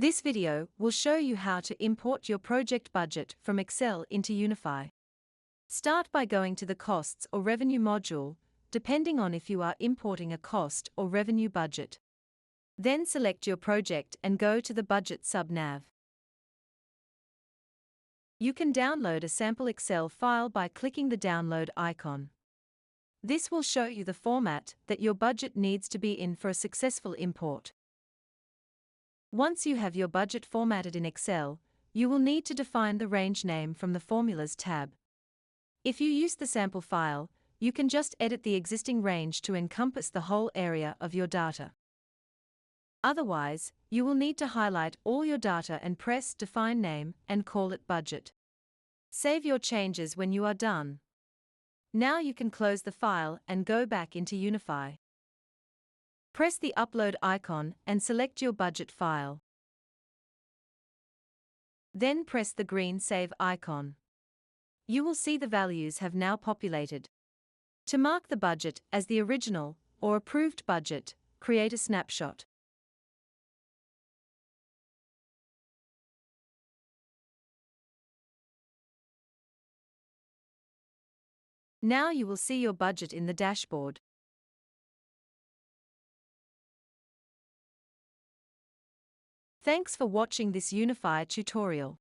This video will show you how to import your project budget from Excel into UniPhi. Start by going to the Costs or Revenue module, depending on if you are importing a cost or revenue budget. Then select your project and go to the Budget sub-nav. You can download a sample Excel file by clicking the download icon. This will show you the format that your budget needs to be in for a successful import. Once you have your budget formatted in Excel, you will need to define the range name from the Formulas tab. If you use the sample file, you can just edit the existing range to encompass the whole area of your data. Otherwise, you will need to highlight all your data and press Define Name and call it Budget. Save your changes when you are done. Now you can close the file and go back into UniPhi. Press the Upload icon and select your budget file. Then press the green Save icon. You will see the values have now populated. To mark the budget as the original or approved budget, create a snapshot. Now you will see your budget in the dashboard. Thanks for watching this UniPhi tutorial.